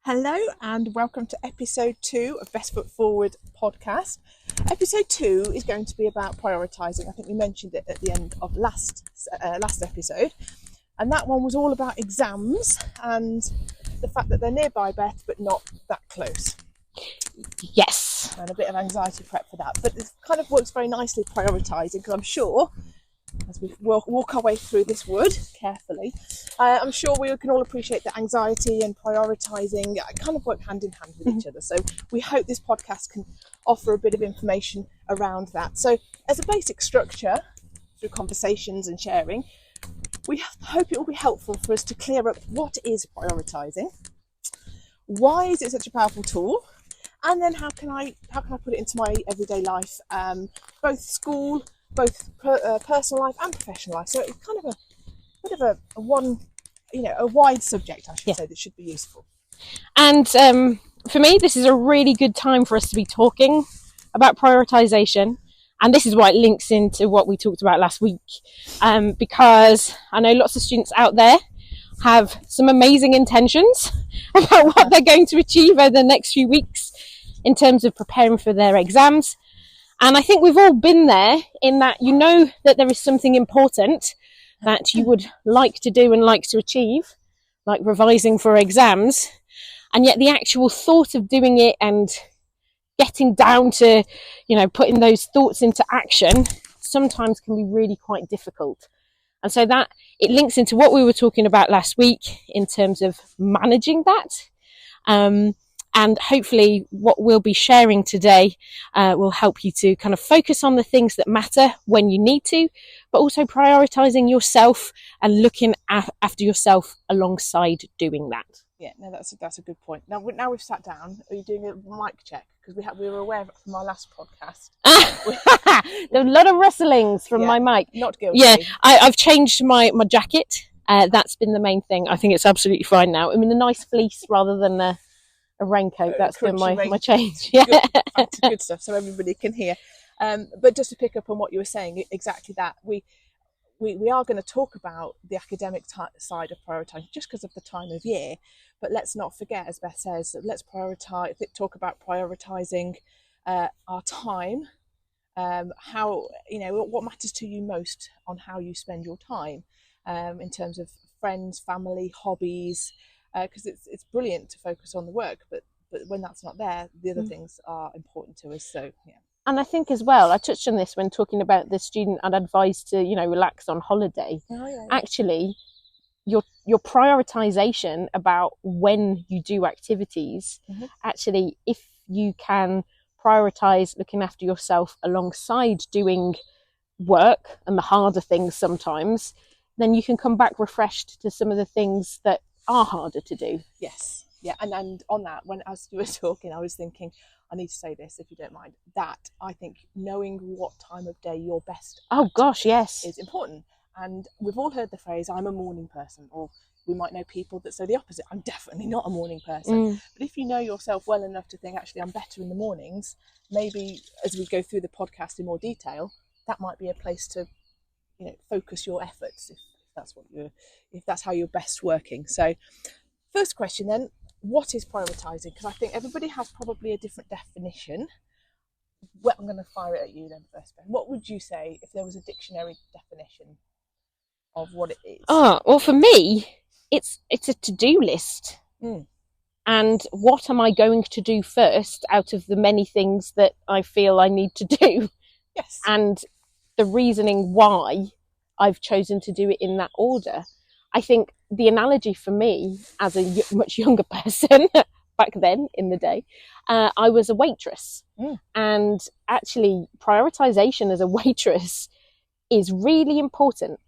Hello and welcome to episode 2 of Best Foot Forward podcast. Episode 2 is going to be about prioritising. I think we mentioned it at the end of last episode, and that one was all about exams and the fact that they're nearby, Beth, but not that close. Yes. And a bit of anxiety prep for that, but it kind of works very nicely prioritising, because I'm sure as we walk our way through this wood carefully, I'm sure we can all appreciate that anxiety and prioritising kind of work hand in hand with each other. So we hope this podcast can offer a bit of information around that. So as a basic structure, through conversations and sharing, we hope it will be helpful for us to clear up what is prioritising, why is it such a powerful tool, and then how can I put it into my everyday life, both school, both personal life and professional life. So it's kind of a bit of a wide subject, I should say, that should be useful. And for me, this is a really good time for us to be talking about prioritisation. And this is why it links into what we talked about last week. Because I know lots of students out there have some amazing intentions about what they're going to achieve over the next few weeks in terms of preparing for their exams. And I think we've all been there, in that you know that there is something important that you would like to do and like to achieve, like revising for exams, and yet the actual thought of doing it and getting down to, putting those thoughts into action sometimes can be really quite difficult. And so that it links into what we were talking about last week in terms of managing that. And hopefully what we'll be sharing today will help you to kind of focus on the things that matter when you need to, but also prioritising yourself and looking after yourself alongside doing that. Yeah, no, that's a good point. Now we've sat down. Are you doing a mic check? Because we were aware of it from our last podcast. There were a lot of rustlings from my mic. Not guilty. Yeah, I've changed my jacket. That's been the main thing. I think it's absolutely fine now. I mean, a nice fleece rather than a raincoat. That's been my change. Yeah, good stuff. So everybody can hear. But just to pick up on what you were saying, exactly that we are going to talk about the academic side of prioritising, just because of the time of year. But let's not forget, as Beth says, let's talk about prioritising our time. How what matters to you most on how you spend your time, in terms of friends, family, hobbies. Because it's brilliant to focus on the work, but when that's not there, the other things are important to us. So yeah. And I think as well, I touched on this when talking about the student I'd advise to relax on holiday. Actually, your prioritization about when you do activities, actually, if you can prioritize looking after yourself alongside doing work and the harder things sometimes, then you can come back refreshed to some of the things that are harder to do. Yes. Yeah. And on that, as you were talking, I was thinking, I need to say this if you don't mind, that I think knowing what time of day you're best is important. And we've all heard the phrase, I'm a morning person, or we might know people that say the opposite. I'm definitely not a morning person. But if you know yourself well enough to think, actually, I'm better in the mornings, maybe as we go through the podcast in more detail, that might be a place to focus your efforts, if that's how you're best working. So first question then, what is prioritising? Because I think everybody has probably a different definition. Well, I'm going to fire it at you then first, Ben. What would you say if there was a dictionary definition of what it is? Well, for me, it's a to-do list. And what am I going to do first out of the many things that I feel I need to do? Yes. And the reasoning why I've chosen to do it in that order. I think the analogy for me as a much younger person back then in the day, I was a waitress. And actually prioritization as a waitress is really important,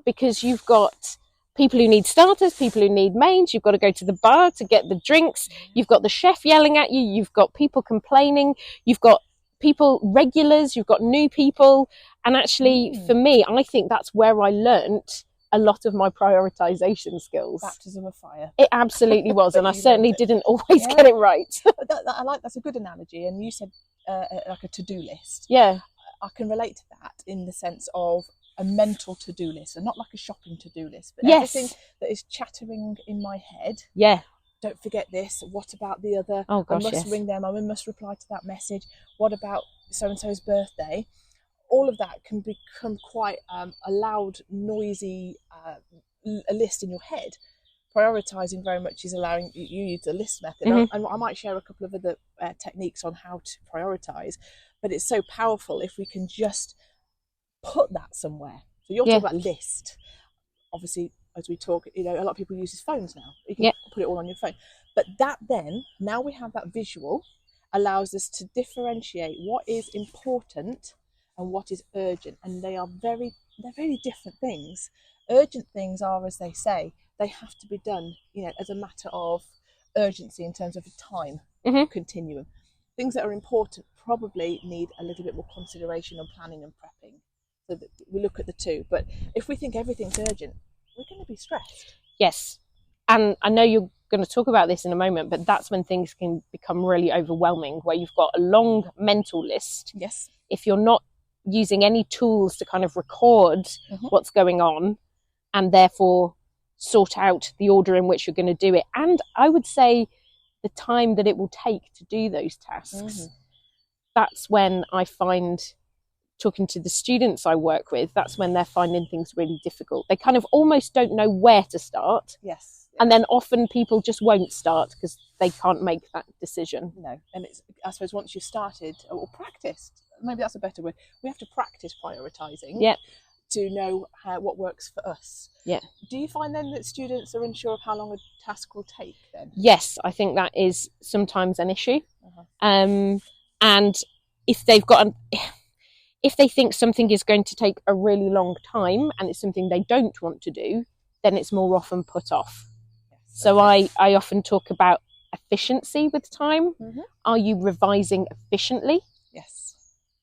because you've got people who need starters, people who need mains, you've got to go to the bar to get the drinks, you've got the chef yelling at you, you've got people complaining, you've got people regulars, you've got new people. And actually for me, I think that's where I learnt a lot of my prioritization skills. Baptism of fire. It absolutely was. And I certainly didn't always get it right. That's a good analogy. And you said like a to-do list. Yeah. I can relate to that in the sense of a mental to-do list, and not like a shopping to-do list, but yes, everything that is chattering in my head. Yeah. don't forget this, what about the other? Oh gosh, I must ring them, I must reply to that message. What about so-and-so's birthday? All of that can become quite a loud, noisy a list in your head. Prioritising very much is allowing you use the list method. And I might share a couple of other techniques on how to prioritise, but it's so powerful if we can just put that somewhere. So you're talking about list. Obviously, as we talk, a lot of people use phones now. You can put it all on your phone. But that then, now we have that visual, allows us to differentiate what is important and what is urgent. And they're very different things. Urgent things are, as they say, they have to be done, as a matter of urgency in terms of a time continuum. Things that are important probably need a little bit more consideration and planning and prepping. So that we look at the two. But if we think everything's urgent, we're going to be stressed. Yes. And I know you're going to talk about this in a moment, but that's when things can become really overwhelming, where you've got a long mental list. Yes. If you're not using any tools to kind of record what's going on and therefore sort out the order in which you're going to do it, and I would say the time that it will take to do those tasks, that's when I find, talking to the students I work with, that's when they're finding things really difficult. They kind of almost don't know where to start. Yes. And then often people just won't start because they can't make that decision. No. And it's, I suppose, once you've started or practiced, maybe that's a better word, we have to practice prioritising to know what works for us. Yeah. Do you find then that students are unsure of how long a task will take then? Yes, I think that is sometimes an issue. And if they've got if they think something is going to take a really long time and it's something they don't want to do, then it's more often put off. Yes, so I often talk about efficiency with time. Are you revising efficiently? Yes.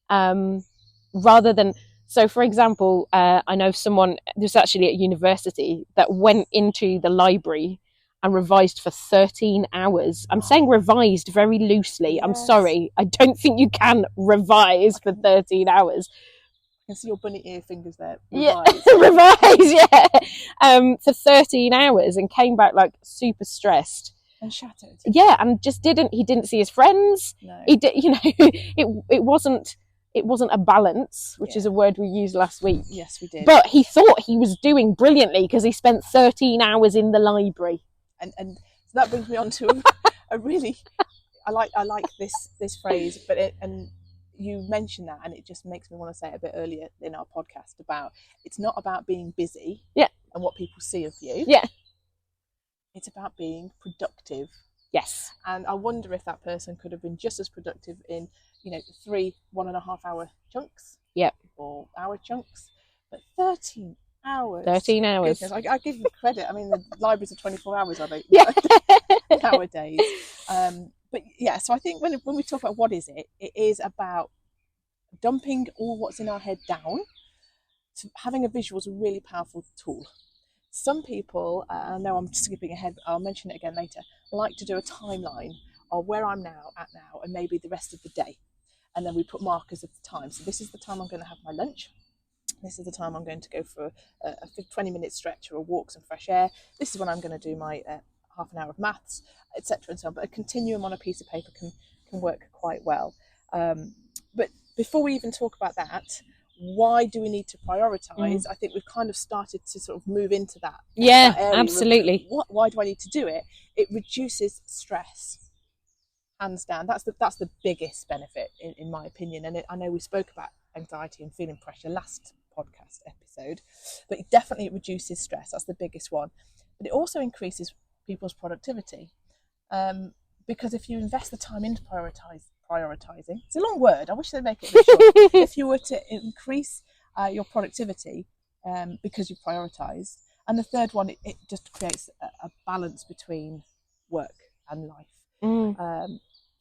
Rather than, so for example, I know someone who's actually at university that went into the library and revised for 13 hours. I'm saying revised very loosely. Yes. I'm sorry. I don't think you can revise for 13 hours. I can see your bunny ear fingers there. Revise. Yeah, revise, for 13 hours and came back like super stressed. And shattered. Yeah, and just he didn't see his friends. No. He did, it wasn't a balance, which is a word we used last week. Yes, we did. But he thought he was doing brilliantly because he spent 13 hours in the library. And so that brings me on to a really, I like this phrase, and you mentioned that, and it just makes me want to say it a bit earlier in our podcast about, it's not about being busy and what people see of you. Yeah. It's about being productive. Yes. And I wonder if that person could have been just as productive in, 3 1.5 hour chunks. Yep. Or hour chunks. But 13 hours. 13 hours. Goodness, I give you credit. I mean, the libraries are 24 hours, are they? Yeah. Nowadays. But yeah, so I think when we talk about what is it, it is about dumping all what's in our head down. So having a visual is a really powerful tool. Some people, I know I'm skipping ahead, I'll mention it again later, like to do a timeline of where I'm now, and maybe the rest of the day. And then we put markers of the time. So this is the time I'm going to have my lunch. This is the time I'm going to go for a 20-minute stretch or a walk, some fresh air. This is when I'm going to do my half an hour of maths, etc. and so on. But a continuum on a piece of paper can work quite well. But before we even talk about that, why do we need to prioritise? I think we've kind of started to sort of move into that. Yeah, that area. absolutely. Why do I need to do it? It reduces stress. Hands down, that's the biggest benefit in my opinion. And I know we spoke about anxiety and feeling pressure last podcast episode, but it reduces stress. That's the biggest one. But it also increases people's productivity, because if you invest the time into prioritizing, it's a long word, I wish they'd make it a bit short. If you were to increase your productivity because you prioritize, and the third one, it just creates a balance between work and life.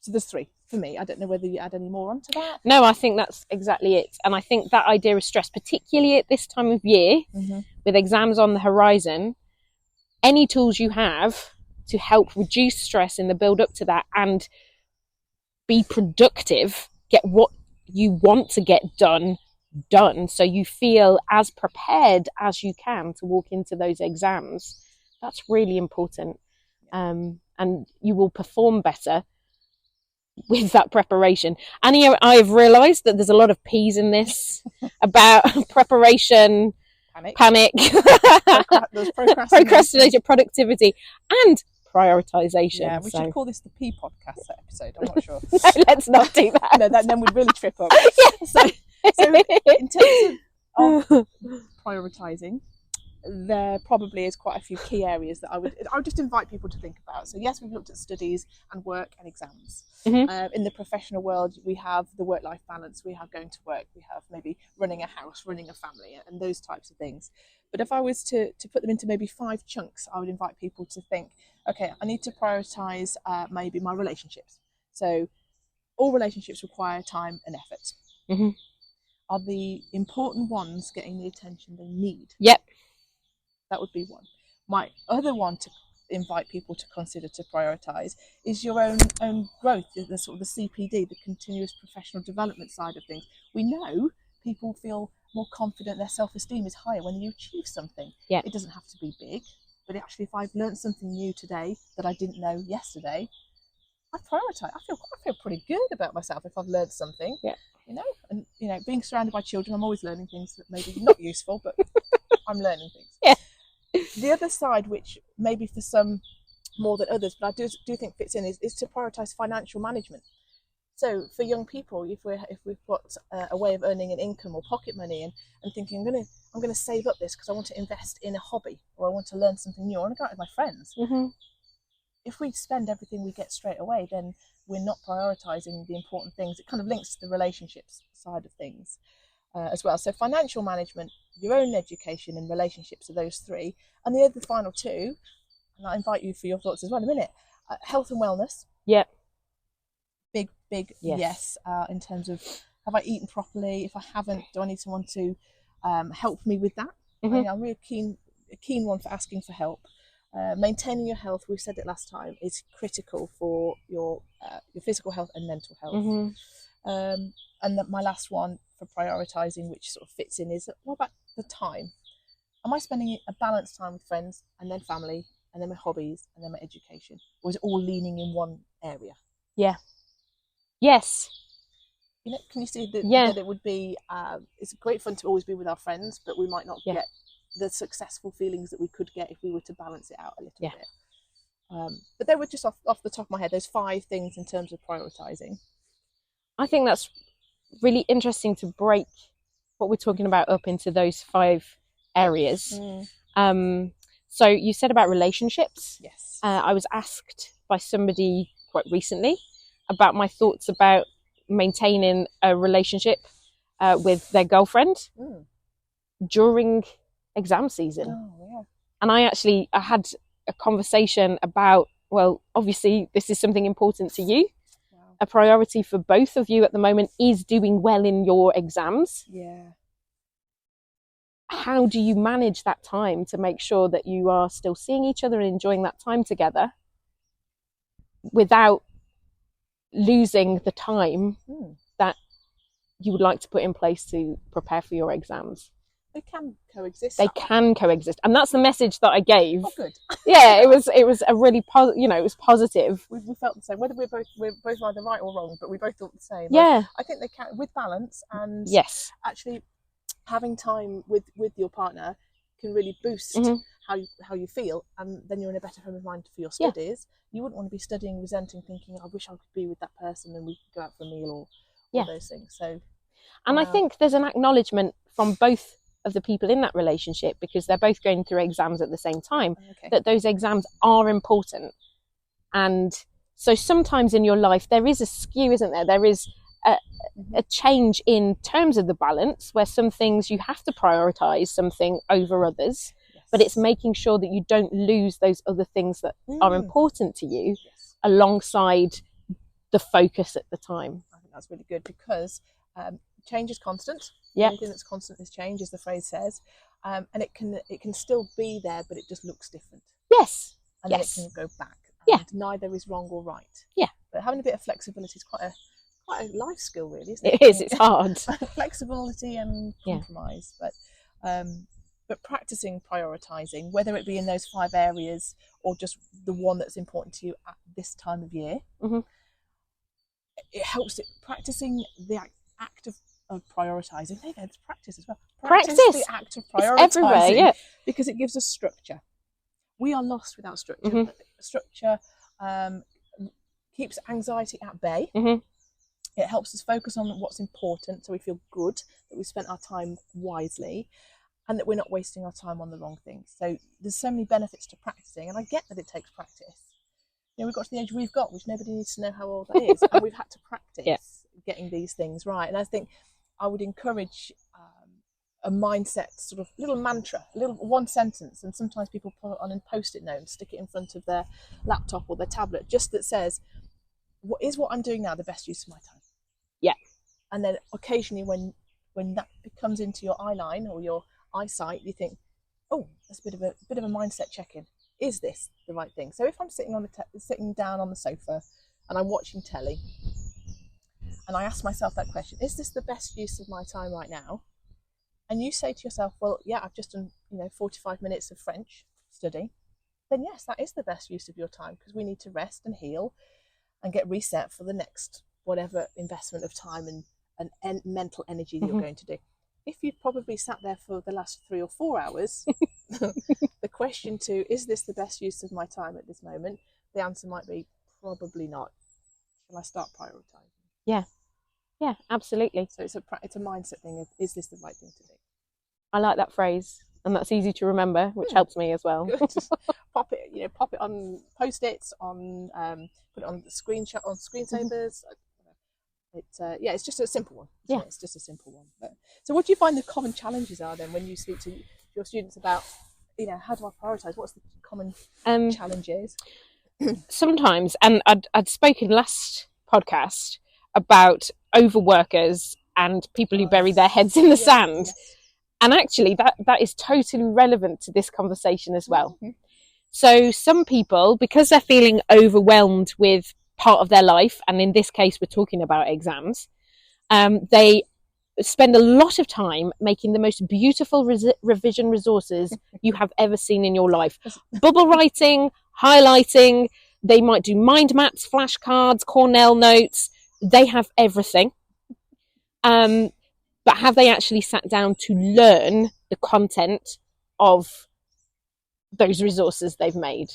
So there's 3 for me. I don't know whether you add any more onto that. No, I think that's exactly it. And I think that idea of stress, particularly at this time of year, with exams on the horizon, any tools you have to help reduce stress in the build up to that and be productive, get what you want to get done, so you feel as prepared as you can to walk into those exams. That's really important. and you will perform better with that preparation. And I've realised that there's a lot of P's in this about preparation, panic, procrastination, productivity, and prioritisation. Yeah, we should call this the P podcast episode. I'm not sure. No, let's not do that. No, then we'd really trip up. Yeah. So in terms of prioritising, there probably is quite a few key areas that I would just invite people to think about. So yes, we've looked at studies and work and exams. In the professional world, we have the work-life balance, we have going to work, we have maybe running a house, running a family, and those types of things. But if I was to put them into maybe 5 chunks, I would invite people to think, okay, I need to prioritise maybe my relationships. So all relationships require time and effort. Are the important ones getting the attention they need? Yep. That would be one. My other one to invite people to consider to prioritise is your own growth, the sort of the CPD, the continuous professional development side of things. We know people feel more confident, their self-esteem is higher when you achieve something. Yeah. It doesn't have to be big, but actually if I've learned something new today that I didn't know yesterday, I prioritise. I feel pretty good about myself if I've learned something. Yeah. And being surrounded by children, I'm always learning things that maybe not useful, but I'm learning things. Yeah. The other side, which maybe for some more than others, but I do think fits in, is to prioritise financial management. So for young people, if we've got a way of earning an income or pocket money, and thinking I'm gonna save up this because I want to invest in a hobby, or I want to learn something new, or I want to go out with my friends. If we spend everything we get straight away, then we're not prioritising the important things. It kind of links to the relationships side of things as well. So financial management, your own education and relationships are those 3. And the other final 2, and I invite you for your thoughts as well in a minute, health and wellness. Yep. Big yes. In terms of, have I eaten properly? If I haven't, do I need someone to help me with that? I'm really a keen one for asking for help. Maintaining your health, we said it last time, is critical for your physical health and mental health. And my last one for prioritising, which sort of fits in, is what about the time? Am I spending a balanced time with friends and then family and then my hobbies and then my education? Or is it all leaning in one area? Yeah. Yes. Can you see that it would be, it's great fun to always be with our friends, but we might not get the successful feelings that we could get if we were to balance it out a little bit. But they were just off the top of my head, those 5 things in terms of prioritising. I think that's really interesting to break what we're talking about up into those 5 areas. So you said about relationships. Yes. I was asked by somebody quite recently about my thoughts about maintaining a relationship with their girlfriend during exam season. And I had a conversation about, well, obviously this is something important to you. A priority for both of you at the moment is doing well in your exams. How do you manage that time to make sure that you are still seeing each other and enjoying that time together without losing the time that you would like to put in place to prepare for your exams? They can coexist. They can coexist, and that's the message that I gave. Oh, good. Yeah, it was a really it was positive. We felt the same. Whether we're both either right or wrong, but we both thought the same. Yeah, I think they can, with balance, and actually having time with your partner can really boost how you feel, and then you're in a better frame of mind for your studies. You wouldn't want to be studying, resenting, thinking, I wish I could be with that person and we could go out for a meal or all those things. So, and I think there's an acknowledgement from both of the people in that relationship, because they're both going through exams at the same time, that those exams are important. And so sometimes in your life there is a skew, isn't there? There is a change in terms of the balance, where some things you have to prioritise something over others, but it's making sure that you don't lose those other things that are important to you alongside the focus at the time. I think that's really good, because change is constant. Anything that's constant is change, as the phrase says, and it can still be there, but it just looks different. Yes. And then it can go back. And neither is wrong or right. Yeah. But having a bit of flexibility is quite a life skill, really, isn't it? It is. It's hard. Flexibility and compromise. But But practicing prioritising, whether it be in those 5 areas or just the one that's important to you at this time of year, it helps it. Practicing the act of prioritising. There you go, it's practice as well. Practice the act of prioritising, because it gives us structure. We are lost without structure. Structure keeps anxiety at bay. It helps us focus on what's important, so we feel good that we spent our time wisely, and that we're not wasting our time on the wrong things. So there's so many benefits to practicing, and I get that it takes practice. You know, we've got to the age we've got, which nobody needs to know how old that is, and we've had to practice getting these things right. And I think I would encourage a mindset, sort of little mantra, a little one sentence, and sometimes people put it on a post-it note and stick it in front of their laptop or their tablet, just that says, what I'm doing now the best use of my time? And then occasionally when that comes into your eye line or your eyesight, you think, oh, that's a bit of a mindset check-in. Is this the right thing? So if I'm sitting down on the sofa and I'm watching telly, and I ask myself that question, is this the best use of my time right now? And you say to yourself, well, yeah, I've just done 45 minutes of French study, then yes, that is the best use of your time, because we need to rest and heal and get reset for the next whatever investment of time and mental energy that you're going to do. If you've probably sat there for the last 3 or 4 hours, the question to, is this the best use of my time at this moment? The answer might be, probably not. Shall I start prioritising? Yeah, absolutely. So it's a mindset thing of, is this the right thing to do? I like that phrase, and that's easy to remember, which helps me as well. Just pop it on post-its, on put it on the screenshot, on screensavers. It's just a simple one. It's just a simple one. So what do you find the common challenges are then when you speak to your students about, how do I prioritise? What's the common challenges? Sometimes, and I'd spoken last podcast about overworkers and people who bury their heads in the sand. And actually that is totally relevant to this conversation as well. So some people, because they're feeling overwhelmed with part of their life, and in this case we're talking about exams, they spend a lot of time making the most beautiful revision resources you have ever seen in your life. Bubble writing, highlighting, they might do mind maps, flashcards, Cornell notes. They have everything. But have they actually sat down to learn the content of those resources they've made?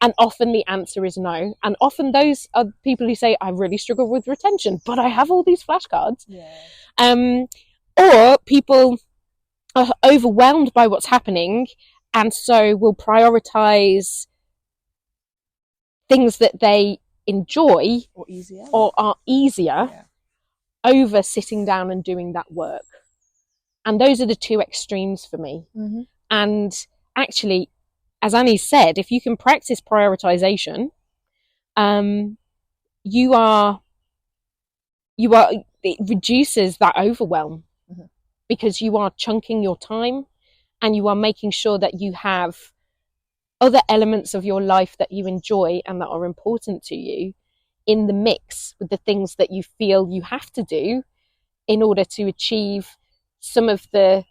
And often the answer is no. And often those are people who say, I really struggle with retention, but I have all these flashcards. Or people are overwhelmed by what's happening, and so will prioritise things that they enjoy or are easier over sitting down and doing that work. And those are the two extremes for me. And actually, as Annie said, if you can practice prioritization, it reduces that overwhelm, because you are chunking your time and you are making sure that you have other elements of your life that you enjoy and that are important to you in the mix with the things that you feel you have to do in order to achieve some of the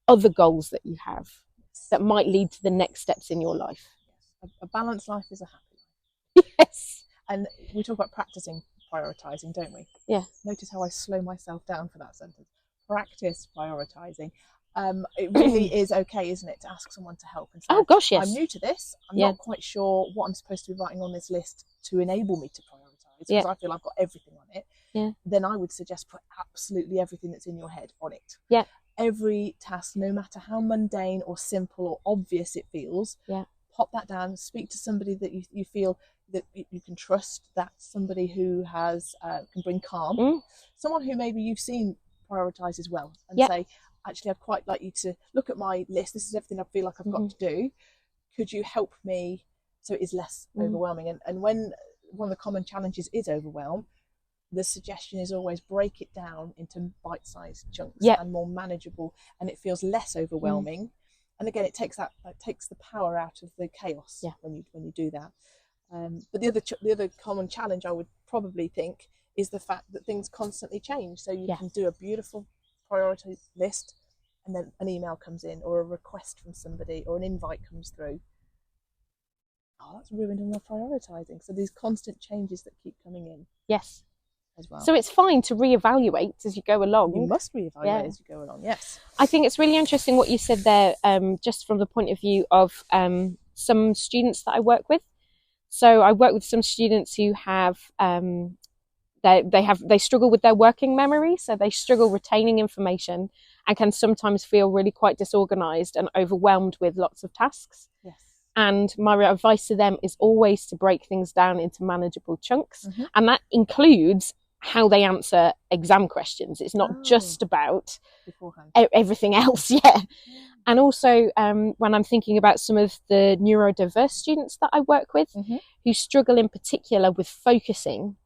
other goals that you have that might lead to the next steps in your life. A balanced life is a happy life. Yes. And we talk about practicing prioritising, don't we? Yeah. Notice how I slow myself down for that sentence. Practice prioritising. It really is okay, isn't it, to ask someone to help and say, oh gosh, yes, I'm new to this, I'm not quite sure what I'm supposed to be writing on this list to enable me to prioritise, because I feel I've got everything on it. Then I would suggest put absolutely everything that's in your head on it. Every task, no matter how mundane or simple or obvious it feels, pop that down, speak to somebody that you feel that you can trust, that's somebody who has can bring calm, someone who maybe you've seen prioritise as well, and say, actually, I'd quite like you to look at my list. This is everything I feel like I've got to do. Could you help me so it is less overwhelming? And when one of the common challenges is overwhelm, the suggestion is always break it down into bite-sized chunks and more manageable, and it feels less overwhelming. And again, it takes the power out of the chaos when you do that. But the other common challenge I would probably think is the fact that things constantly change. So you can do a beautiful priority list, and then an email comes in or a request from somebody or an invite comes through. Oh, that's ruined all my prioritising. So these constant changes that keep coming in. Yes. As well. So it's fine to reevaluate as you go along. You must reevaluate as you go along, yes. I think it's really interesting what you said there, just from the point of view of some students that I work with. So I work with some students who have they struggle with their working memory, so they struggle retaining information and can sometimes feel really quite disorganized and overwhelmed with lots of tasks. Yes. And my advice to them is always to break things down into manageable chunks, and that includes how they answer exam questions. It's not just about everything else. And also when I'm thinking about some of the neurodiverse students that I work with who struggle in particular with focusing,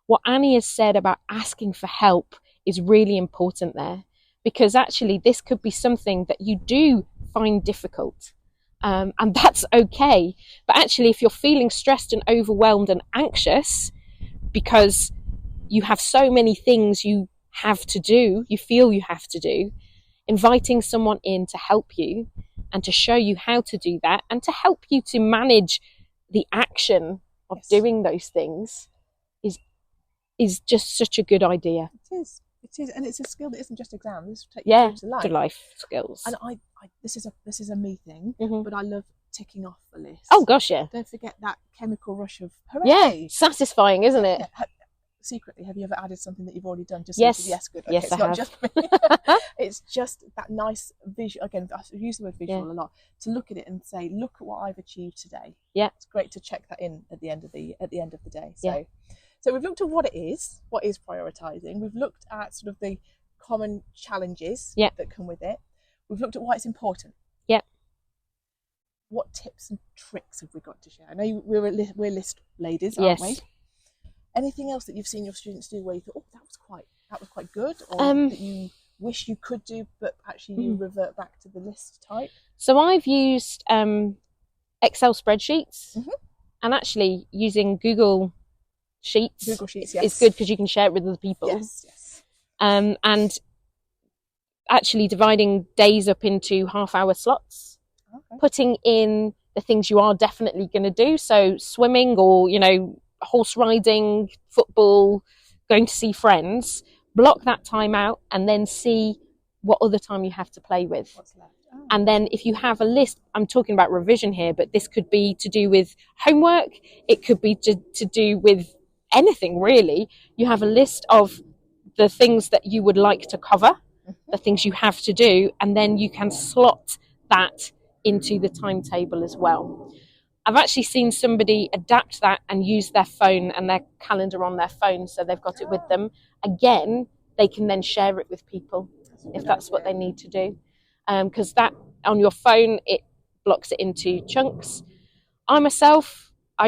what Annie has said about asking for help is really important there, because actually this could be something that you do find difficult, and that's okay. But actually, if you're feeling stressed and overwhelmed and anxious because you have so many things you have to do, you feel you have to do, inviting someone in to help you and to show you how to do that and to help you to manage the action of doing those things is just such a good idea. It is, and it's a skill that isn't just exams. Take you to life skills. And I this is a me thing, but I love ticking off a list. Oh gosh, yeah. Don't forget that chemical rush of hooray. Yeah, satisfying, isn't it? Yeah. Secretly, have you ever added something that you've already done? Just yes. Yes, good. Okay, yes, it's I not have. Just me. It's just that nice visual. Again, I use the word visual a lot. To look at it and say, look at what I've achieved today. Yeah, it's great to check that in at the end of the day. So we've looked at what it is. What is prioritising? We've looked at sort of the common challenges that come with it. We've looked at why it's important. Yeah. What tips and tricks have we got to share? I know we're list ladies, aren't we? Anything else that you've seen your students do where you thought, oh, that was quite good, or that you wish you could do, but actually you revert back to the list type? So I've used Excel spreadsheets, and actually using Google Sheets. Google Sheets, is good because you can share it with other people. Yes. And actually dividing days up into half-hour slots, putting in the things you are definitely going to do. So swimming, or horse riding, football, going to see friends, block that time out and then see what other time you have to play with. What's left? And then if you have a list, I'm talking about revision here, but this could be to do with homework, it could be to do with anything really. You have a list of the things that you would like to cover, the things you have to do, and then you can slot that into the timetable as well. I've actually seen somebody adapt that and use their phone and their calendar on their phone, so they've got it with them. Again, they can then share it with people if that's what they need to do. Because that on your phone, it blocks it into chunks. I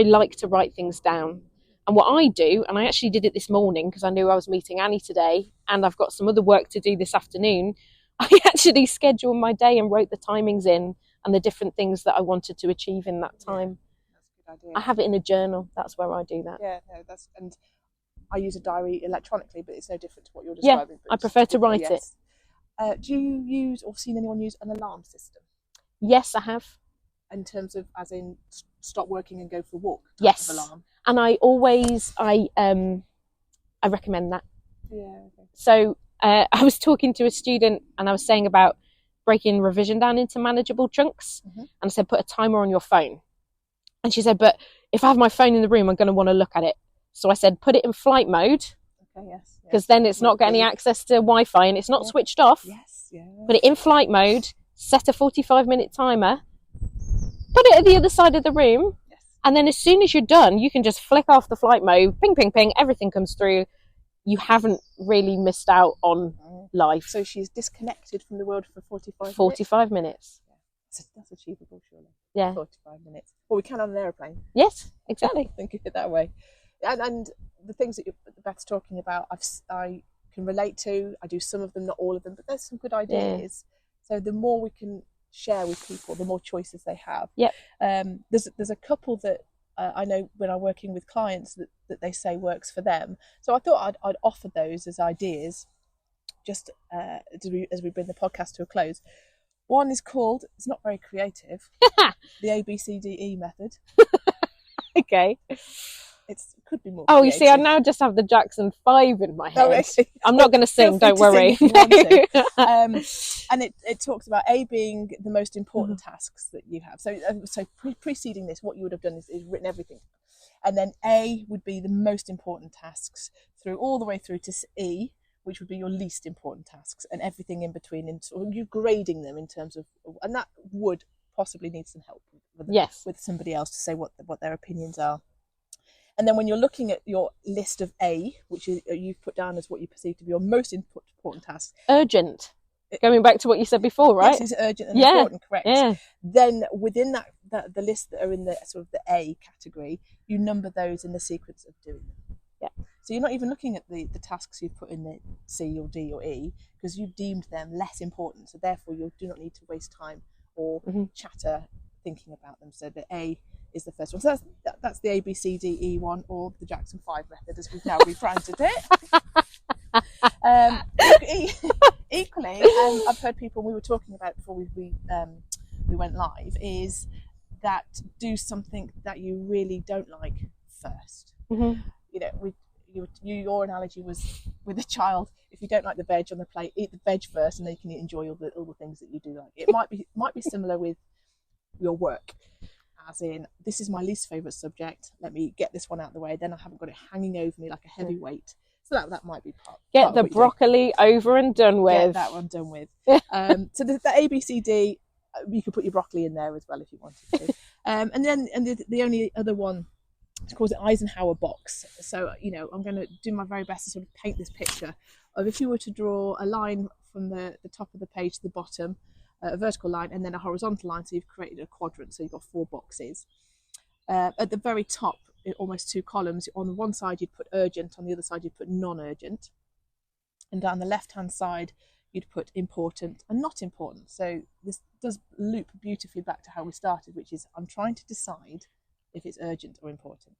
like to write things down. And what I do, and I actually did it this morning because I knew I was meeting Annie today and I've got some other work to do this afternoon, I actually scheduled my day and wrote the timings in and the different things that I wanted to achieve in that time. That's a good idea. I have it in a journal. That's where I do that. Yeah, no, and I use a diary electronically, but it's no different to what you're describing. Yeah, I prefer to write it. Do you use or seen anyone use an alarm system? Yes, I have. In terms of, as in, stop working and go for a walk? Yes. Alarm. And I recommend that. Yeah. Okay. So I was talking to a student and I was saying about breaking revision down into manageable chunks. And I said, put a timer on your phone. And she said, but if I have my phone in the room, I'm going to want to look at it. So I said, put it in flight mode. Okay, yes. Because then it's not getting access to Wi-Fi and it's not switched off. Yes, yeah. Put it in flight mode, set a 45-minute timer, put it at the other side of the room, and then as soon as you're done, you can just flick off the flight mode, ping, ping, ping, everything comes through. You haven't really missed out on life. So she's disconnected from the world for 45 minutes. Yeah. That's achievable, surely. Yeah. 45 minutes. Well, we can on an aeroplane. Yes, exactly. Think of it that way. And the things that Beth's talking about, I can relate to. I do some of them, not all of them, but there's some good ideas. So the more we can share with people, the more choices they have. Yep. There's a couple that I know when I'm working with clients that they say works for them. So I thought I'd offer those as ideas. just as we bring the podcast to a close. One is called, it's not very creative, the ABCDE method. Okay. It could be more Oh, creative. you see, I now just have the Jackson 5 in my head. Oh, okay. I'm not going to sing, don't worry. Sing if you want to. And it talks about A being the most important tasks that you have. So preceding this, what you would have done is written everything. And then A would be the most important tasks through all the way through to E, which would be your least important tasks, and everything in between. And so you're grading them in terms of, and that would possibly need some help with somebody else to say what their opinions are. And then when you're looking at your list of A, which you've put down as what you perceive to be your most important task. Urgent. Going back to what you said before, right? Yes, it's urgent and important, correct. Yeah. Then within that the list that are in the sort of the A category, you number those in the sequence of doing them. Yeah. So you're not even looking at the tasks you've put in the C or D or E, because you've deemed them less important. So therefore you do not need to waste time or chatter thinking about them. So the A is the first one. So that's the ABCDE one, or the Jackson 5 method, as we've now rebranded it. Equally, I've heard people, we were talking about before we went live, is that do something that you really don't like first. You know, your analogy was with a child. If you don't like the veg on the plate, eat the veg first, and then you can enjoy all the things that you do like. It might be similar with your work, as in, this is my least favourite subject. Let me get this one out of the way. Then I haven't got it hanging over me like a heavy weight. So that might be part. Get the broccoli over and done with. Get that one done with. So the ABCD, you could put your broccoli in there as well if you wanted to. And the only other one, it's called the Eisenhower box. So, you know, I'm going to do my very best to sort of paint this picture of, if you were to draw a line from the top of the page to the bottom, a vertical line, and then a horizontal line, so you've created a quadrant, so you've got 4 boxes. At the very top, almost 2 columns, on one side you'd put urgent, on the other side you'd put non-urgent, and down the left hand side you'd put important and not important. So this does loop beautifully back to how we started, which is, I'm trying to decide if it's urgent or important.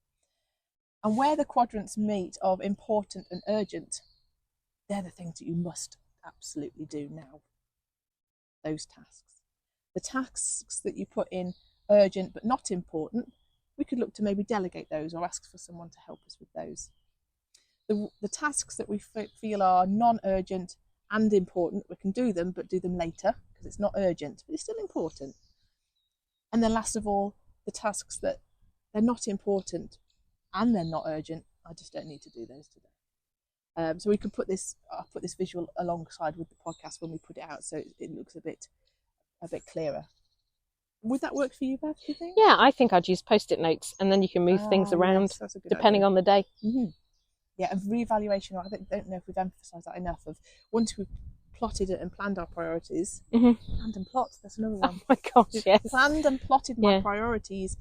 And where the quadrants meet of important and urgent, they're the things that you must absolutely do now. Those tasks. The tasks that you put in urgent but not important, we could look to maybe delegate those or ask for someone to help us with those. The tasks that we feel are non-urgent and important, we can do them, but do them later because it's not urgent, but it's still important. And then last of all, the tasks that they're not important and they're not urgent, I just don't need to do those today. So we can put this visual alongside with the podcast when we put it out, so it looks a bit clearer. Would that work for you, Beth, do you think? Yeah, I think I'd use Post-it notes, and then you can move things around depending on the day. Yeah, and reevaluation, I don't know if we've emphasised that enough, of once we've plotted it and planned our priorities, planned and plot, that's another one. Oh my gosh, yes. Planned and plotted my priorities,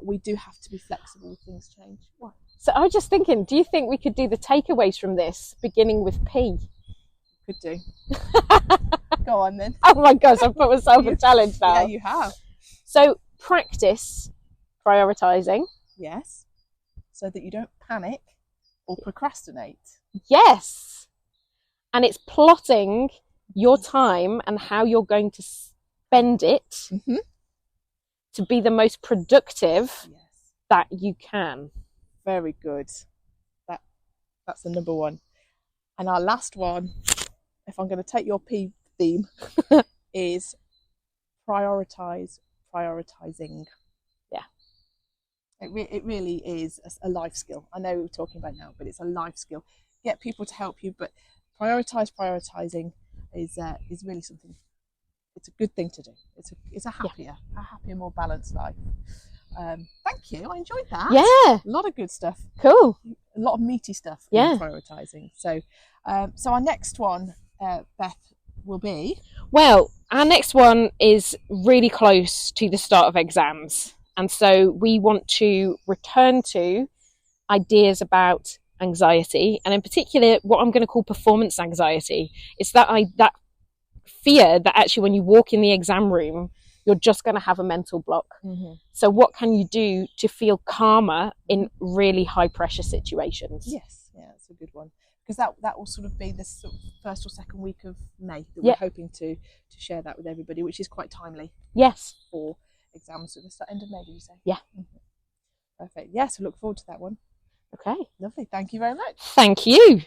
we do have to be flexible if things change. What? So I was just thinking, do you think we could do the takeaways from this, beginning with P? Could do. Go on then. Oh my gosh, I've put myself a challenge now. Yeah, you have. So practice prioritising. Yes. So that you don't panic or procrastinate. Yes. And it's plotting your time and how you're going to spend it to be the most productive that you can. Very good. That's the number one. And our last one, if I'm going to take your P theme, is prioritising. Yeah. It really is a life skill. I know we're talking about now, but it's a life skill. Get people to help you, but prioritising is really something. It's a good thing to do. It's a happier, more balanced life. Thank you. I enjoyed that. Yeah. A lot of good stuff. Cool. A lot of meaty stuff in prioritising. So our next one, Beth, will be? Well, our next one is really close to the start of exams. And so we want to return to ideas about anxiety, and in particular, what I'm going to call performance anxiety. It's that fear that actually when you walk in the exam room, you're just going to have a mental block. So what can you do to feel calmer in really high pressure situations? Yes, yeah, that's a good one. because that will sort of be the sort of first or second week of May that we're hoping to share that with everybody, which is quite timely. Yes. For exams at the end of May, did you say? Yeah. Perfect. Yes, I look forward to that one. Okay. Lovely. Thank you very much. Thank you.